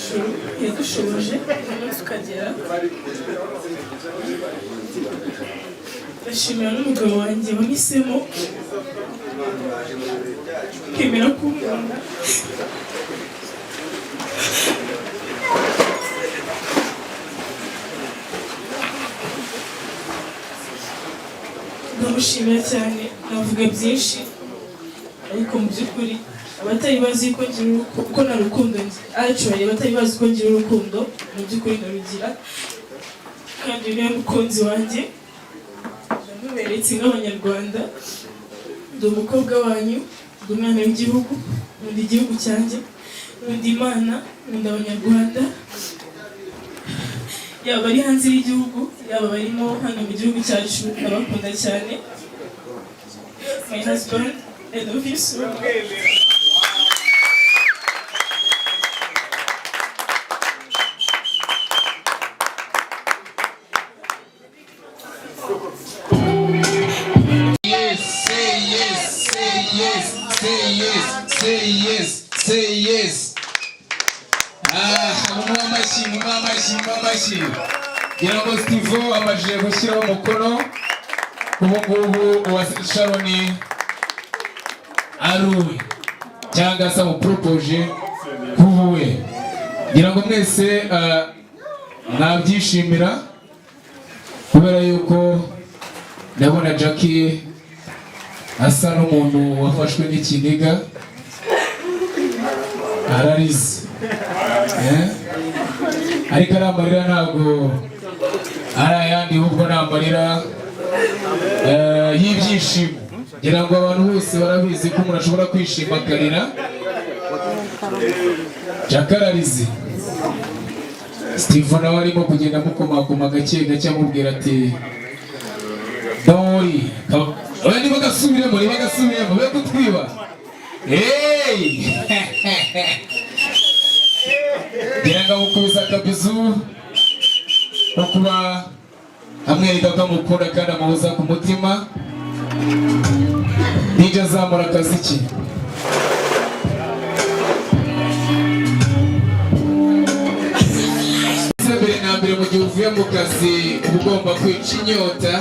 ijuru yadushoboje umunsi ukagera. Ndashimira n'umugabo wanjye wahisemo kwemera kunkunda. Ndamushimira cyane, navuga byinshi ariko mu by'ukuri abatari bazi ko ngira uko na rukundo actually abatari bazi ko ngira urukundo mu by'ukuri ndarugira, kandi niwe mukunzi wanjye ndamuberetse nk'abanyarwanda. Ndi umukobwa wanyu, ndi umwana w'igihugu, nkunda igihugu cyanjye, nkunda Imana, nkunda abanyarwanda, yaba ari hanze y'igihugu yaba barimo hano mu gihugu cyacu, ndabakunda cyane. My husband, I love you so much. Say yes. Mamashi. Gira ngo Steve amajije gushyiraho umukono ubu wa Sharon Aruwe cyangwa se mu propose kuwe. Gira ngo mwese mwabyishimira kubera yuko ndabona Jacky asa n'umuntu wafashwe n'ikiniga ararize. Ariko aramarira ntabwo ari ayandi, ahubwo namarira y'ibyishimo. Ngira ngo abantu bose barabizi ko umuntu ashobora kwishima akarira. Jacky ararize. Steve nawe arimo kugenda amukomakoma gake gake amubwira ati dori abandi bagasubiremo be kutwiba. Ngira ngo mukubisa akabizu no kuba amwereka ko amukunda kandi amuhoza ku mutima. Nijya azamura akaziki. Mbere na mbere mu gihe uvuye mu kazi uba ugomba kwica inyota.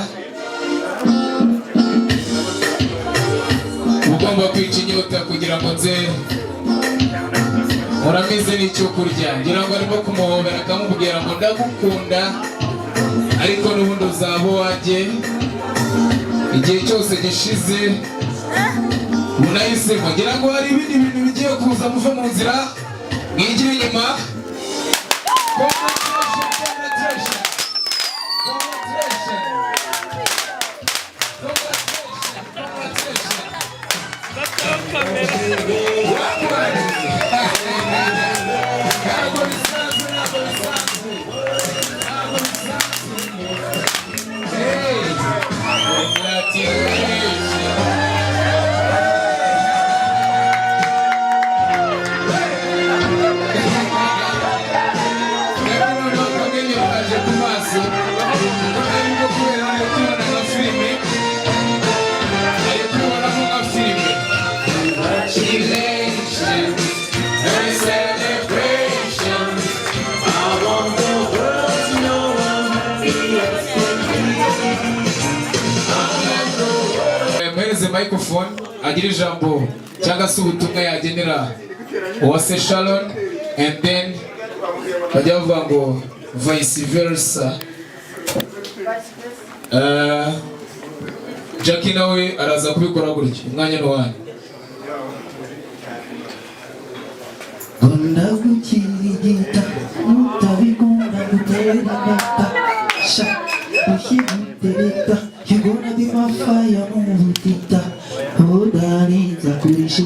Ugomba kwica inyota kugira ngo nze uramize n'icyo kurya. Ngira ngo arimo kumuhobera akamubwira ngo ndagukunda ariko n'ubundi uzaba uwanjye igihe cyose gishize unahisemo. Ngira ngo hari ibindi bintu bigiye kuza muve mu nzira mwigire inyuma. Microphone agira ijambo cyangwa se ubutumwa yagenera uwase Sharon, and then bajya bavuga ngo vice versa. Jacky nawe araza kubikora gutyo. Umwanya ni wanyu. Ndagukirigita mutabikunda gutereta sha ushimitereta you're gonna be my fire mubutita odariza kurisha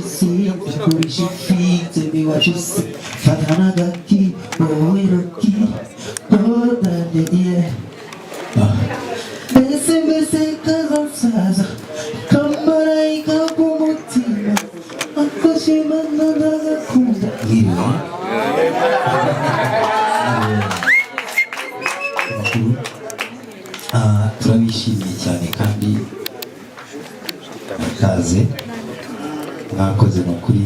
fite biwashuse fatana gaki boiroki odariye bese kazansaza kamaraika kumutima akoshimana ndagakunda turabishimiye cyane kandi kaze mwakoze no kuri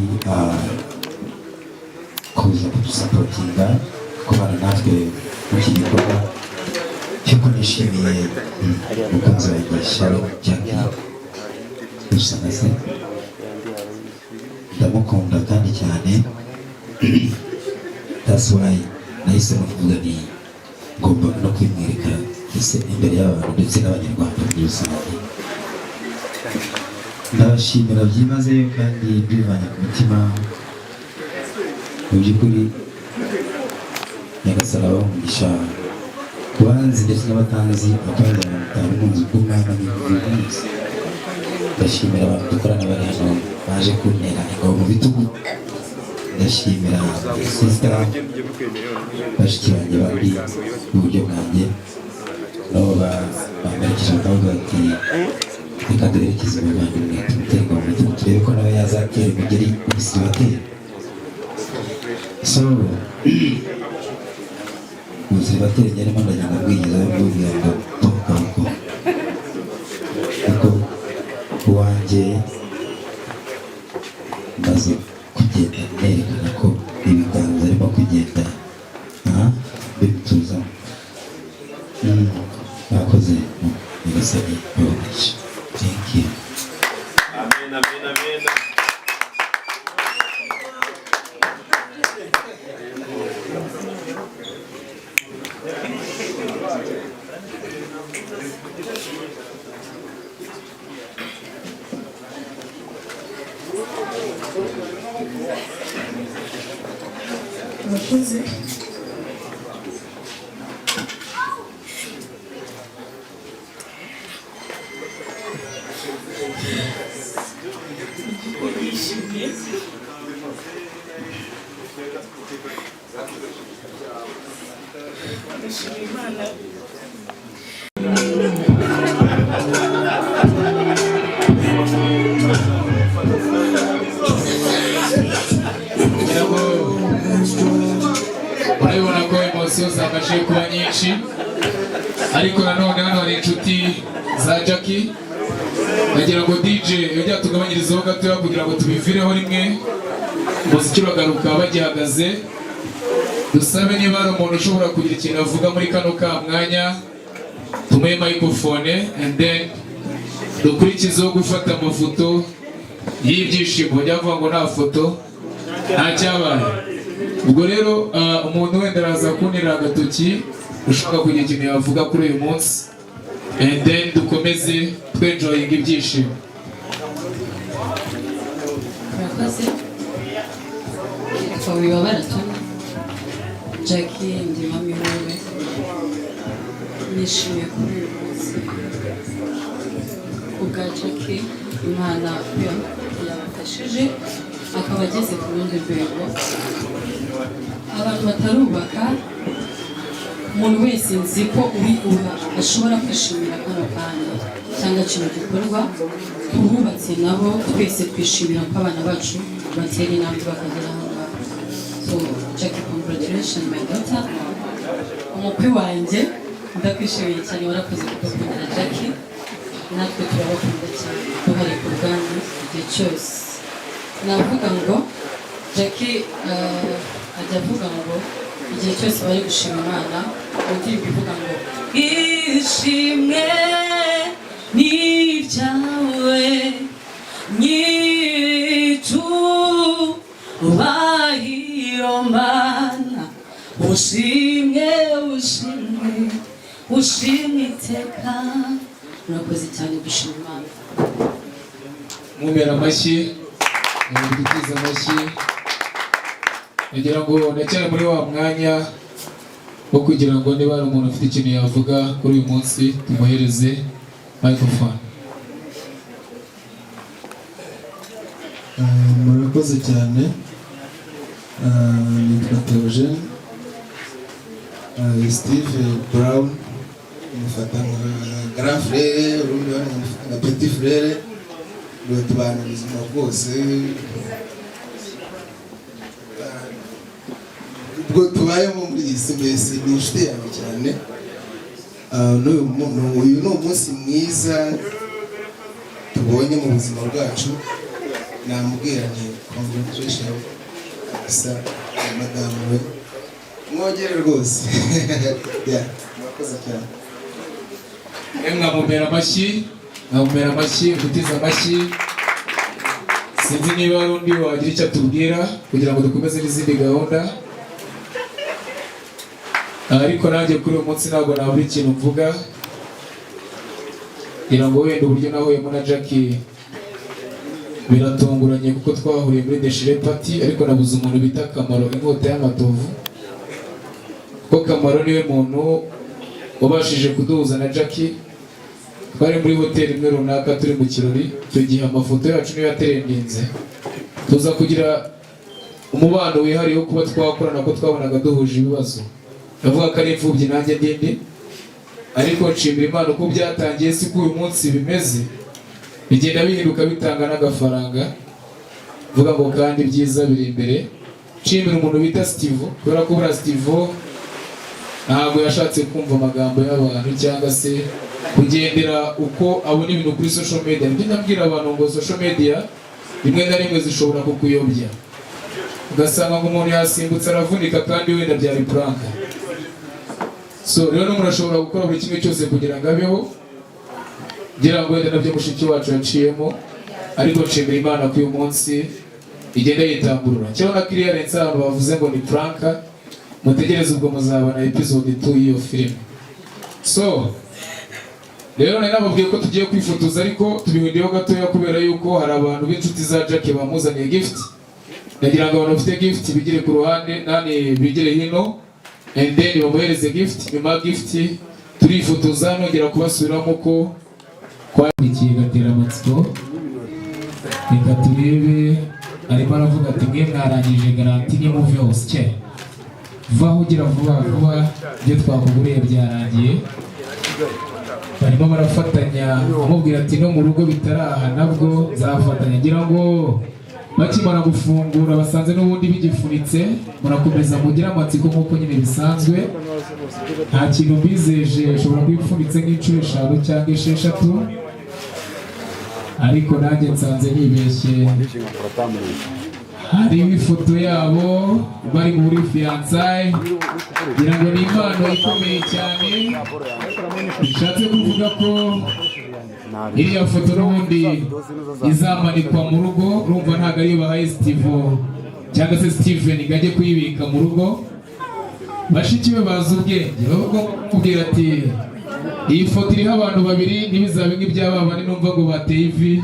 kuza kudusaba kudusapotinga kubana natwe muri iki gikorwa cy'uko nishimiye umukunzi wanjye Jacky gusa nase ndamukunda kandi cyane. That's why nahisemo kuvuga ni ngomba no kwimwereka ese imbere y'abantu ndetse n'abanyarwanda muri rusange. Ndabashimira byimazeyo kandi mbivanye ku mutima. Mu by'ukuri Nyagasani abamugisha kubanzi ndetse n'abatanzi bakabajyana mu bitaro munsi bw'umwana n'ibintu. Ndashimira abantu dukorana bari hano baje kuntera ingabo mu bitugu. Ndashimira sister bashiki banjye bari mu buryo bwanjye nabo bamperekeje bakavuga ati reka duherekeze umuvandimwe tumutera ingabo mu bitugu turebe ko nawe yazatera imigeri ubusiribateri. So ubusiribateri nyarimo ndagenda bwigezaho mbubwira ngo tokabuko kuko uwanjye maze kugenda nerekana ko ibiganza arimo kugenda bituza. Bakoze Nyagasani babagisha. Thank you. Amen, amen, amen. Murakoze. Ndashimira Imana. Urabibona ko emosiyo zafashe kuba nyinshi, ariko nanone hano hari inshuti za Jacky. Bagira ngo DJ yongera tugabanyirizeho gatoya kugira ngo tubivireho rimwe, umuziki uragaruka bagihagaze. Dusabe niba hari umuntu ushobora kugira ikintu avuga muri kano ka mwanya, tumuhe microphone and then dukurikizeho gufata amafoto y'ibyishimo. Bajya bavuga ngo nta foto nta cyabaye. Ubwo rero umuntu wenda araza kunira agatoki ushaka kugira ikintu yavuga kuri uyu munsi, and then dukomeze twenjoying ibyishimo. Murakoze. Yitwa Baratungurana Jacky ndi mami wawe. Nishimiye kuri uyu munsi ubwa Jacky. Imana yamufashije akaba ageze ku rundi rwego. Abantu batarubaka, umuntu wese nzi ko ashobora kwishimira kano kanya cyangwa kino gikorwa. Tububatse nabo twese twishimira ko abana bacu batera intambwe bakagera aho ngaho. So Jacky, congratulations my daughter. Umukwe wanjye ndakwishimiye cyane, warakoze kudukundira Jacky. Natwe turabakunda cyane, duhari ku bwanyu igihe cyose. Navuga ngo Jacky ajya avuga ngo igihe cyose bari gushima Imana, indirimbo ivuga ngo ishimwe ni ibyawe nyir'icyubahiro Mana, ushimwe ushimwe ushimwe iteka. Murakoze cyane gushima Imana. Mumera amashyi, mudutize amashyi. Ngira ngo ndacyari muri wa mwanya wo kugira ngo niba hari umuntu ufite ikintu yavuga kuri uyu munsi tumuhereze microphone. Murakoze cyane. Nitwa Aterewe Steve Brown, mufata nka grand frère, urundi nka petit frère, tubana ubuzima bwose. Ubwo tubayemo muri iyi si mbese ni inshuti yawe cyane. Uyu ni umunsi mwiza tubonye mu buzima bwacu. Namubwira nti congratulations sa madamu we. mwongere rwose murakoze cyane. Mwamumera amashyi gutiza amashyi. Sinzi niba hari undi wagira icyo atubwira kugira ngo dukomeze n'izindi gahunda, ariko nanjye kuri uyu munsi ntabwo nabura ikintu mvuga, kugira ngo wenda uburyo nahuyemo na Jacky biratunguranye kuko twahuriye muri Ndahiro party, ariko nabuze umuntu bita Kamaro inkota y'amatovu, kuko Kamaro niwe muntu wabashije kuduhuza na Jacky. Twari muri hoteli imwe runaka turi mu kirori, icyo gihe amafoto yacu niyo yaterendinze, tuza kugira umubano wihariye wo kuba twakorana ko twabonaga duhuje ibibazo. Ndavuga ko ari imfubyi nanjye ndindi, ariko nshimira Imana uko byatangiye siko uyu munsi bimeze, bigenda bihinduka bitanga n'agafaranga. Vuga ngo kandi byiza biri imbere. Nshimira umuntu bita Steve, kubera ko buriya Steve ntabwo yashatse kumva amagambo y'abantu cyangwa se kugendera uko abona ibintu kuri social media. Nibyo ndabwira abantu ngo social media rimwe na rimwe zishobora kukuyobya, ugasanga ngo umuntu yasimbutse aravunika kandi wenda byari prank. So rero n'umuntu ashobora gukora buri kimwe cyose kugira ngo abeho, ngira ngo wenda nabyo mushiki wacu yaciyemo, ariko nshimira Imana ko uyu munsi igenda yitamburura. Cyangwa na clearance abantu bavuze ngo ni prank, mutegereze ubwo muzabona episode 2 y'iyo filime. So rero nari nababwiye ko tugiye kwifotoza, ariko tubihundiyeho gatoya kubera yuko hari abantu b'inshuti za Jacky bamuzaniye gift. Ndagira ngo abantu bafite gift bigire ku ruhande, nani bigire hino, and then bamuhereze gift. Nyuma gift turifotoza nongera kubasubiramo ko kwanikiye gatera amatsiko. Reka turebe, arimo aravuga ati mwe mwarangije garanti ni move hose cye vaho ugira vuba vuba, ibyo twakuguriye byarangiye. Barimo barafatanya amubwira ati no mu rugo bitaraha nabwo zafatanya, ngira ngo bakimara gufungura basanze n'ubundi bigifunitse, murakomeza mugira amatsiko nk'uko nyine bisanzwe. Nta kintu mbizeje, ushobora kubipfunitse nk'inshuro 5 cyangwa 6, ariko nanjye nsanze nibeshye. Hari ifoto yabo bari muri fiançailles, ngira ngo ni impano ikomeye cyane. Bishatse kuvuga ko iriya foto n'ubundi izamanikwa mu rugo, urumva ntabwo ariyo bahaye Steve cyangwa se Steven ngo ajye kuyibika mu rugo. Bashiki be bazi ubwenge, bakubwira ati iyi foto iriho abantu babiri, ntibizabe nk'iby'aba bane numva ngo bateye ivi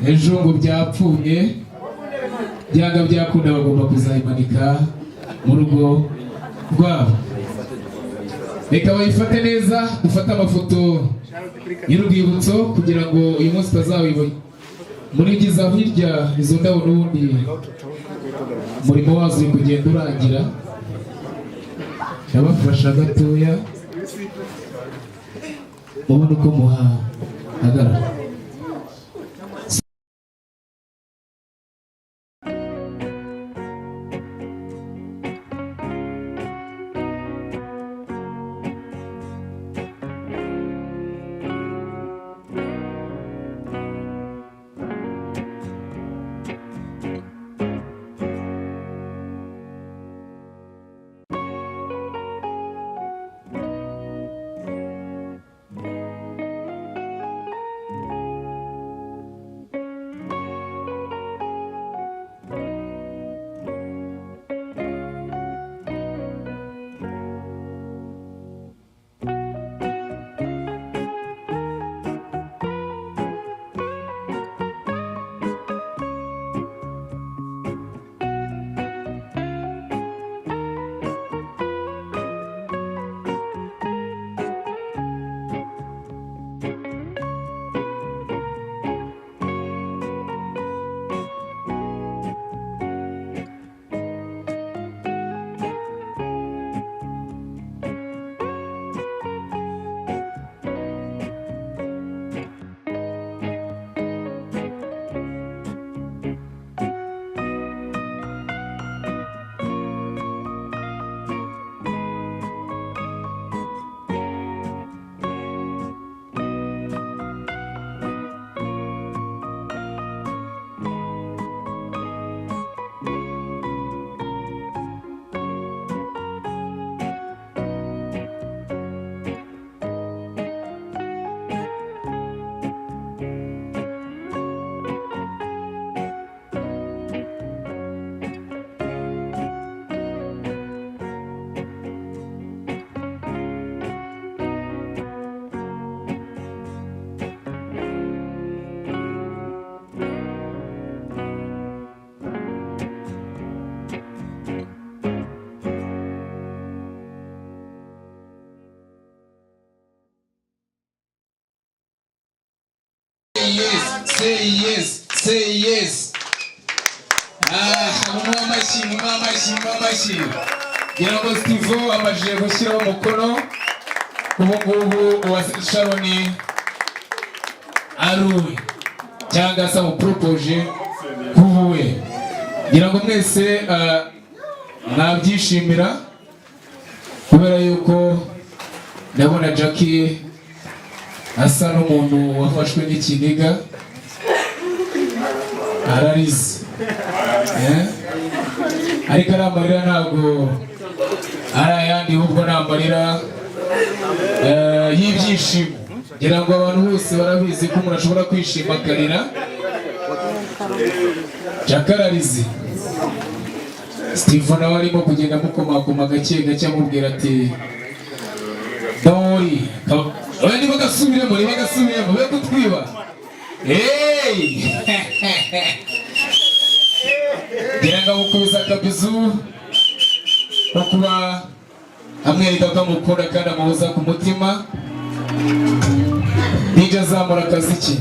ejo ngo byapfuye, byanga byakunda bagomba kuzayimanika mu rugo rwabo. Reka bayifate neza, ufate amafoto y'urwibutso kugira ngo uyu munsi utazawibona. Murigiza hirya izo ndabo n'ubundi umurimo wazo uri kugenda urangira. Ndabafasha gatoya mubona uko muhagarara. Say yes, say yes. Mamashi. Gira ngo Steve amajije gushyiraho umukono. Ubu wa Sharoni Aruwe. Cyangwa se mu propose kuwe. Gira ngo mwese mwabyishimira kubera yuko ndabona Jacky asa n'umuntu wafashwe n'ikiniga ararize ariko aramarira ntabwo ari ayandi ahubwo namarira y'ibyishimo ngira ngo abantu bose barabizi ko umuntu ashobora kwishima akarira. Jacky ararize. Steve nawe arimo kugenda mukomakoma gake gake amubwira ati Dori abandi bagasubiremo be kutwiba. Ngira ngo mukubisa akabizu no kuba amwereka ko amukunda kandi amuhoza ku mutima. Nijya azamura akaziki.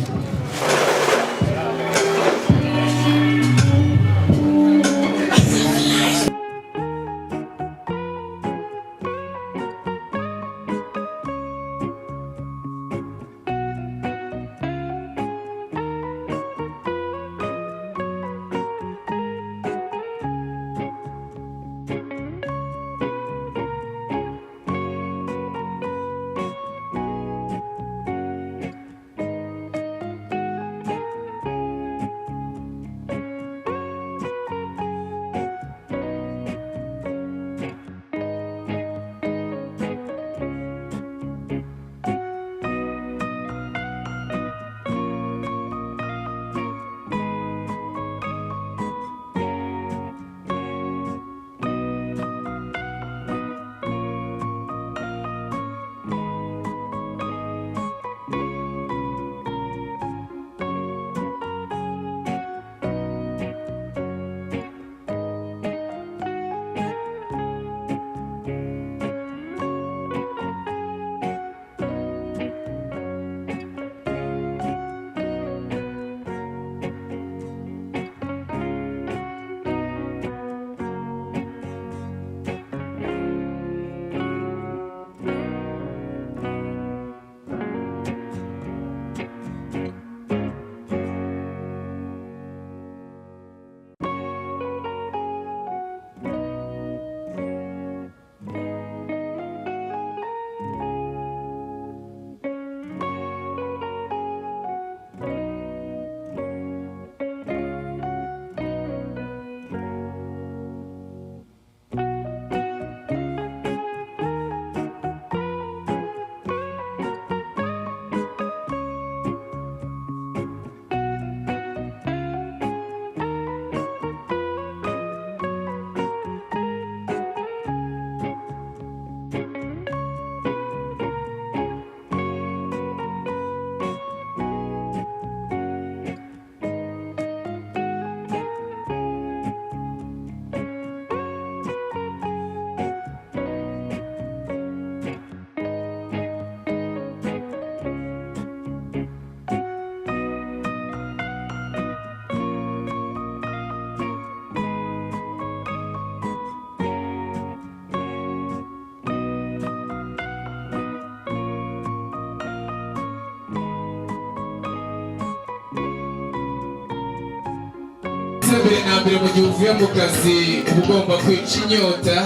mbere na mbere mu gihe uvuye mu kazi uba ugomba kwica inyota.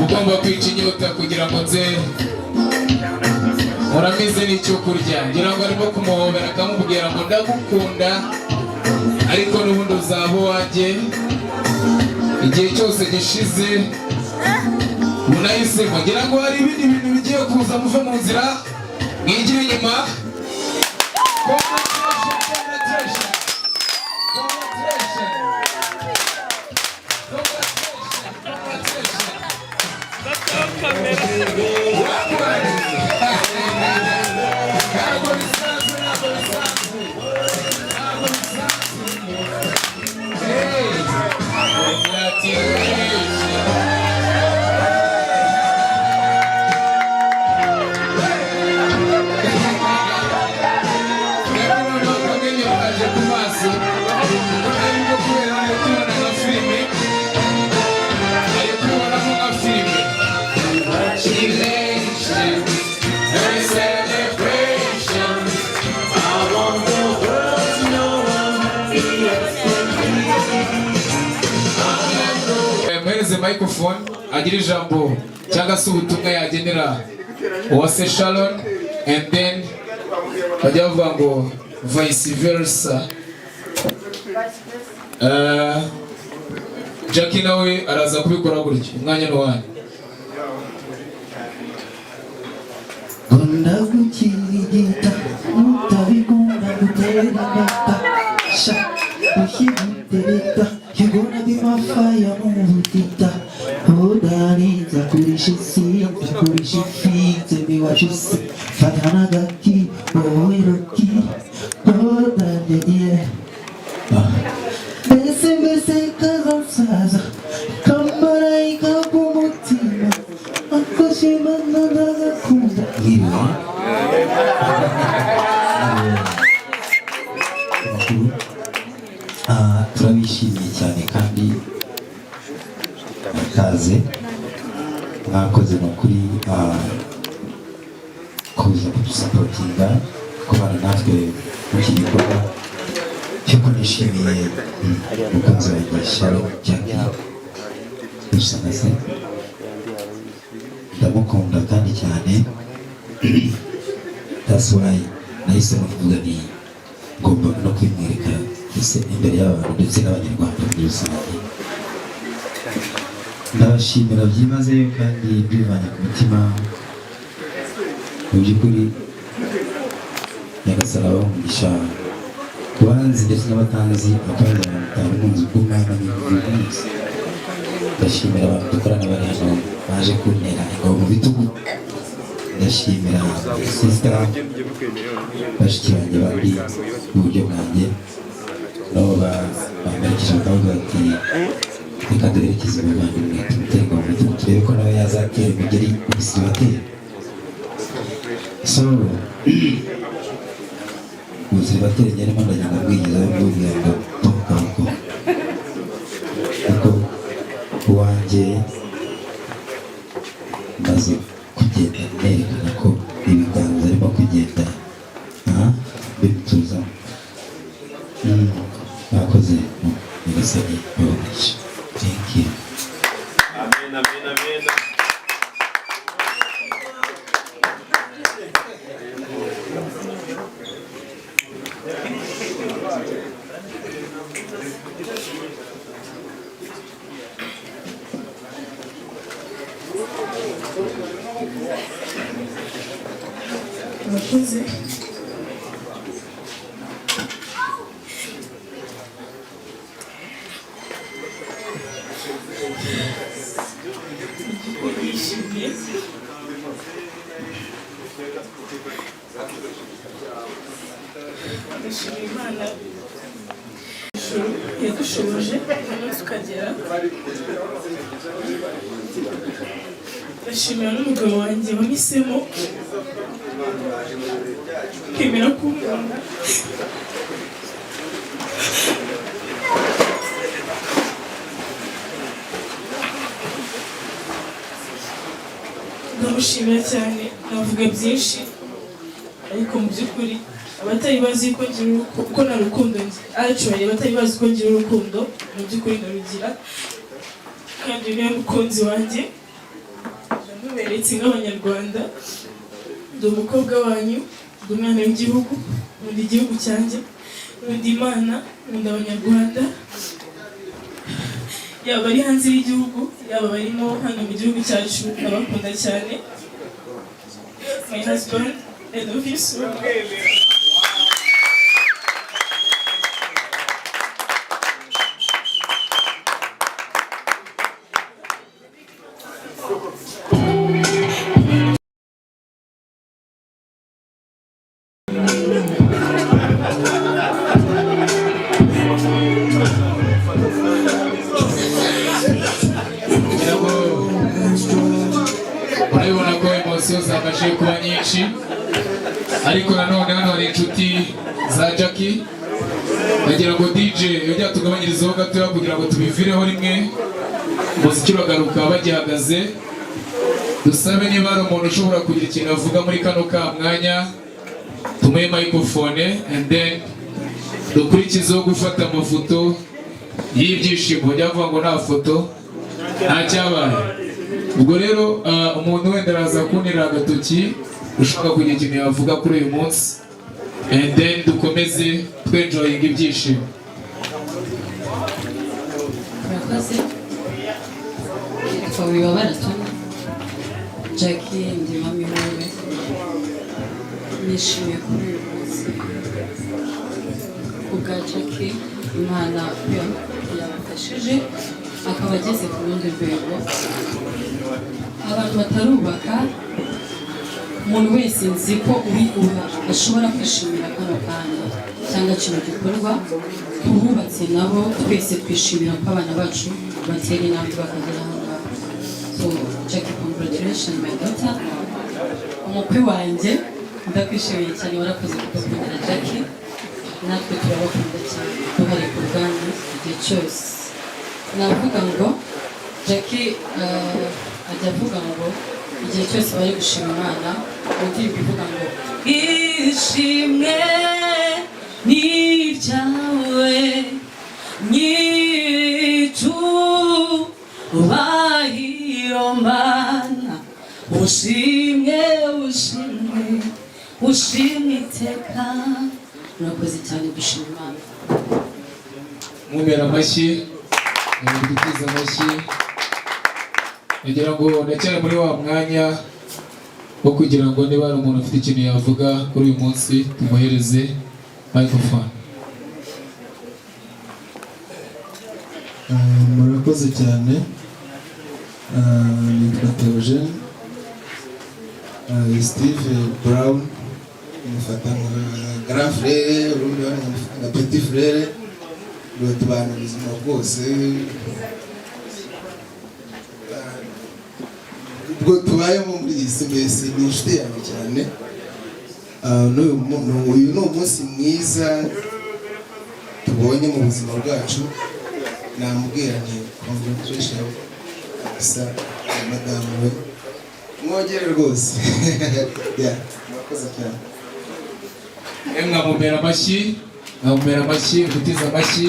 Ugomba kwica inyota kugira ngo nze uramize n'icyo kurya. Ngira ngo arimo kumuhobera akamubwira ngo ndagukunda ariko n'ubundi uzaba uwanjye igihe cyose gishize. Unahisemo ngira ngo hari ibindi bintu bigiye kuza muve mu nzira mwigire inyuma. tumuhereze microphone agira ijambo cyangwa se ubutumwa yagenera Uwase Sharon, and then bajya bavuga ngo vice versa. Jacky nawe araza kubikora gutyo, umwanya ni wanyu. Gonda gukirigita mutabigunda gutera bata sha ushimitereka you're gonna be my fire mubutita odarinza kurishisi kurishifite biwashuse fatana gaki oeroki odandedie bese kazansaza kamaraika kumutima akoshima nagakunda turabishimiye cyane kandi kaze mwakoze no kuri kuza kudusapotinga kubana natwe mu iki gikorwa cy'uko nishimiye umukunzi wanjye Sharon Jacky usanga se ndamukunda kandi cyane. That's why nahisemo kuvuga ni ngomba no kwimwereka ese imbere y'abantu ndetse n'abanyarwanda muri rusange. Ndabashimira byimazeyo kandi mbivanye ku mutima. Mu by'ukuri nyagasaraba umugisha ku banzi ndetse n'abatanzi abakunzi bamutanga umunsi bw'umwanya n'ibintu. Ndashimira abantu dukorana bari hano baje kuntera ingabo mu bitugu. Ndashimira sister bashiki banjye bari mu buryo bwanjye nabo bamerekeje bakavuga ati reka duherekeze umuvandimwe tumutega mu bitugu turebe ko nawe yazatera imigeri ubusiribateri. So ubusiribateri nyarimo ndagenda bwigezaho mbubwira ngo tokabuko kuko uwanjye maze kugenda nerekana ko ibiganza arimo kugenda bituza. Bakoze nyagasani babagisha. Thank you. Amen, amen, amen. Murakoze. Ndashimira Imana yadushoboje umunsi ukagera. Ndashimira n'umugabo wanjye wahisemo kwemera kunkunda. Ndamushimira cyane, navuga byinshi ariko mu by'ukuri abatari bazi ko ngira uko na rukundo Aterewe abatari bazi ko ngira urukundo mu by'ukuri ndarugira kandi niwe mukunzi wanjye ndamuberetse nk'abanyarwanda. Ndi umukobwa wanyu, ndi umwana w'igihugu, nkunda igihugu cyanjye, nkunda Imana, nkunda abanyarwanda yaba ari hanze y'igihugu yaba barimo hano mu gihugu cyacu ndabakunda cyane. My husband, I love you so much. Urabibona ko emosiyo zabashe kuba nyinshi, ariko nanone hano hari inshuti za Jacky. Bagira ngo DJ yongera tugabanyirizeho gatoya kugira ngo tubivireho rimwe umuziki uragaruka bagihagaze. Dusabe niba hari umuntu ushobora kugira ikintu avuga muri kano ka mwanya tumuhe microphone, and then dukurikizeho gufata amafoto y'ibyishimo. Bajya bavuga ngo nta foto nta cyabaye. Ubwo rero umuntu wenda araza kuntera agatoki ushaka kugira ikintu yavuga kuri uyu munsi, and then dukomeze twenjoying ibyishimo. Murakoze. Yitwa Wibabara Tony. Jacky ndi mami wawe. Nishimiye kuri uyu munsi. Ubwa Jacky Imana yamufashije akaba ageze ku rundi rwego. Abantu batarubaka, umuntu wese nzi ko ashobora kwishimira kano kanya cyangwa kino gikorwa. Tububatse nabo twese twishimira ko abana bacu batera intambwe bakagera aho ngaho. So Jacky, congratulations my daughter. Umukwe wanjye ndakwishimiye cyane, warakoze kudukundira Jacky. Natwe turabakunda cyane, duhari ku bwanyu igihe cyose. Navuga ngo Jacky ajya avuga ngo igihe cyose bari gushima Imana, indirimbo ivuga ngo ishimwe ni ibyawe nyir'icyubahiro Mana, ushimwe ushimwe ushimwe iteka. Murakoze cyane gushima Imana. Mwumvira amashyi, dutiza amashyi. Ngira ngo ndacyari muri wa mwanya wo kugira ngo niba hari umuntu ufite ikintu yavuga kuri uyu munsi tumuhereze microphone. Murakoze cyane. Nitwa Aterewe, Steve Brown, mufata nka grand frère, urundi nka petit frère, tubana ubuzima bwose. Ubwo tubayemo muri iyi si mbese ni inshuti yanjye cyane. Uyu ni umunsi mwiza tubonye mu buzima bwacu. Namubwira nti congratulations sa madamu we, mwongere rwose. Murakoze cyane. Mwamubera amashyi, dutiza amashyi.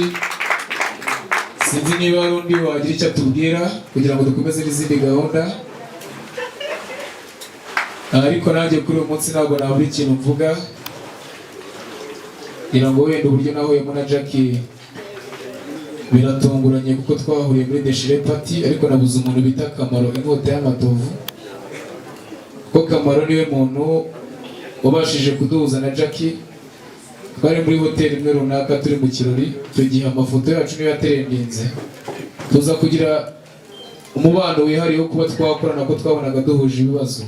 Sinzi niba hari undi wagira icyo atubwira kugira ngo dukomeze n'izindi gahunda. Ariko nanjye kuri uyu munsi ntabwo nabura ikintu mvuga. Ngira ngo wenda uburyo nahuyemo na Jacky biratunguranye kuko twahuriye muri Deshire Party, ariko nabuze umuntu bita Kamaro inkota y'amatovu. Kuko Kamaro niwe muntu wabashije kuduhuza na Jacky. Twari muri hoteli imwe runaka turi mu kirori, icyo gihe amafoto yacu niyo yaterendinze. Tuza kugira umubano wihariye wo kuba twakorana ko twabonaga duhuje ibibazo.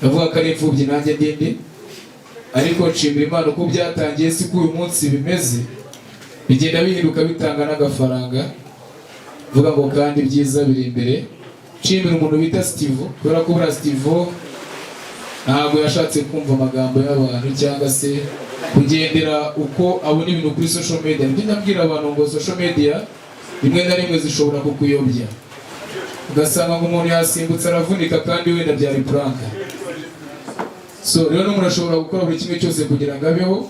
Ndavuga ko ari imfubyi nanjye ndindi, ariko nshimira Imana uko byatangiye si ko uyu munsi bimeze. Bigenda bihinduka bitanga n'agafaranga. Vuga ngo kandi byiza biri imbere. Nshimira umuntu bita Steve, kubera ko bura Steve ntabwo yashatse kumva amagambo y'abantu cyangwa se kugendera uko abona ibintu kuri social media. Ndi nabwira abantu ngo social media rimwe na rimwe zishobora kukuyobya, ugasanga ngo umuntu yasimbutse aravunika kandi wenda byari prank. So rero n'umuntu ashobora gukora buri kimwe cyose kugira ngo abeho.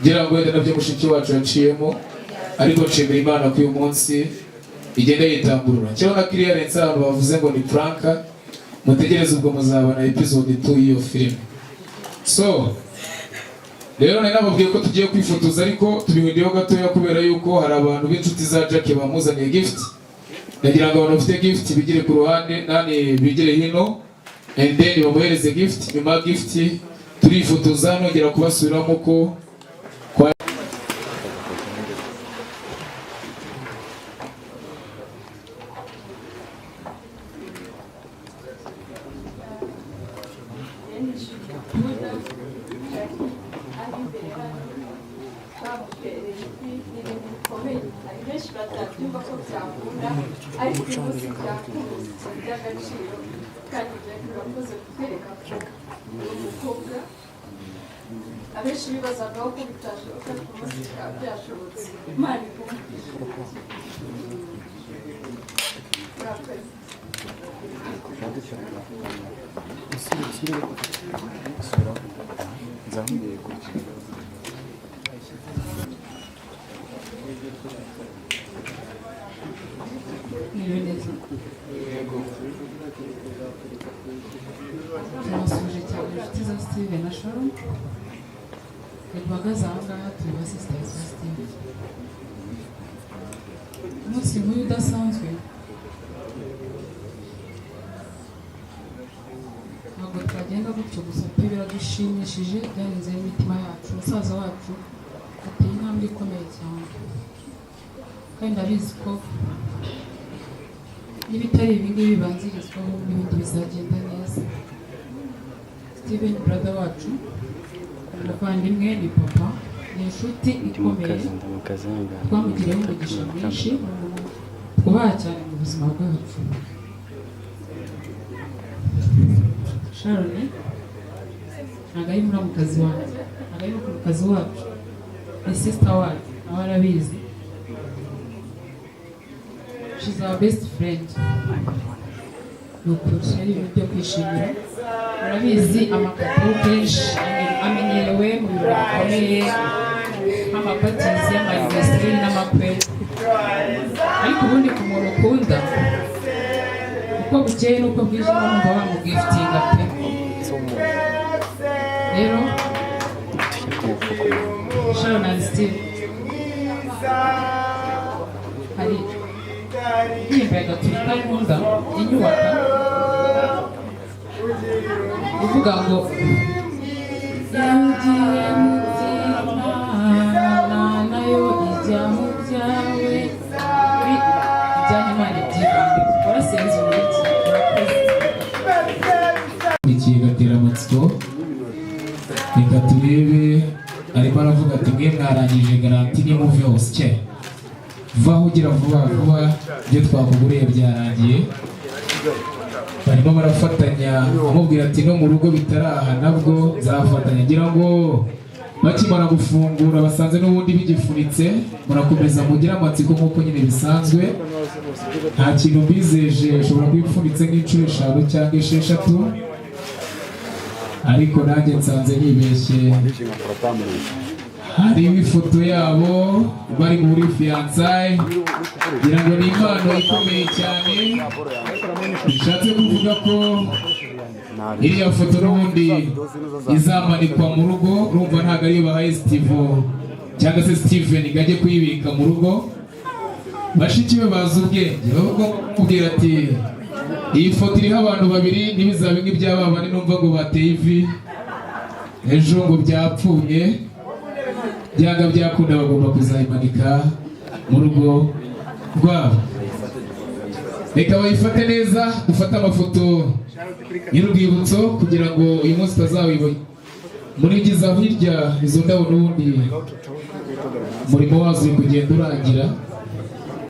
Ngira ngo wenda nabyo mushiki wacu yaciyemo, ariko nshimira Imana ko uyu munsi igenda yitamburura. Cyangwa na clearance abantu bavuze ngo ni prank, mutegereze ubwo muzabona episode 2 y'iyo film. So rero nari nababwiye ko tugiye kwifotoza, ariko tubihinduyeho gatoya kubera yuko hari abantu b'inshuti za Jacky bamuzaniye gift. Nagira ngo abantu bafite gift bigire ku ruhande, nani bigire hino, and then bamuhereze gift. Nyuma gift turifotoza nongera kubasubiramo ko abenshi bibazaga ko bitashoboka ariko umunsi bikaba byashobotse. Imana turabasuje cyane inshuti za Steve na Sharon duhagaze aha ngaha turi ba sisters za Steve. Umunsi nk'uyu udasanzwe ntabwo twagenda gutyo gusa pe biradushimishije byarenze n'imitima yacu. Umusaza wacu ateye intambwe ikomeye cyane kandi ndabizi ko n'ibitari ibi ngibi bibanzirizwaho n'ibindi bizagenda neza. Steven brother wacu umuvandimwe ni papa, ni inshuti ikomeye twamugiriyeho umugisha mwinshi, twubaha cyane mu buzima bwacu. Sharon ntabwo ari muramukazi wanjye, ntabwo ari muramukazi wacu, ni sister wacu nawe arabizi. She's our best friend. Ni ukuri ari ibintu byo kwishimira. Murabizi amakaro kenshi amenyerewe mu birori bikomeye nk'amapatizi y'amayuniverisiteri n'amakwe, ariko ubundi ku muntu ukunda uko bukeye n'uko bwije numva wamugifitinga pe. Rero Sharon and Steve hari Mbega turita nkunda inyubaka uvuga ngo yagiye mutima nayo ijya mu byawe bijyanye Imana ibyibande warasenze umuriki ikiye gatera amatsiko. Reka turebe arimo aravuga ati mwe mwarangije garanti nimuve hose cye vaho ugira vuba vuba ibyo twakuguriye byarangiye. Barimo barafatanya amubwira ati no mu rugo bitaraha nabwo zafatanya, ngira ngo bakimara gufungura basanze n'ubundi bigifunitse, murakomeza mugira amatsiko nk'uko nyine bisanzwe. Nta kintu mbizeje ushobora kuba ipfunitse nk'inshuro 5 cyangwa 6, ariko nanjye nsanze nibeshye. Hariho ifoto yabo bari muri fiançailles, ngira ngo ni impano ikomeye cyane. Bishatse kuvuga ko iriya foto n'ubundi izamanikwa mu rugo, urumva ntabwo ariyo bahaye Steve cyangwa se Steven ngo ajye kuyibika mu rugo. Bashiki be bazi ubwenge, bavuga kubwira ati iyi foto iriho abantu babiri ntibizabe nk'iby'aba bane numva ngo bateye ivi ejo ngo byapfuye, byanga byakunda bagomba kuzayimanika mu rugo rwabo. Reka bayifate neza, ufate amafoto y'urwibutso kugira ngo uyu munsi utazawibona. Murigiza hirya izo ndabo n'ubundi umurimo wazo uri kugenda urangira.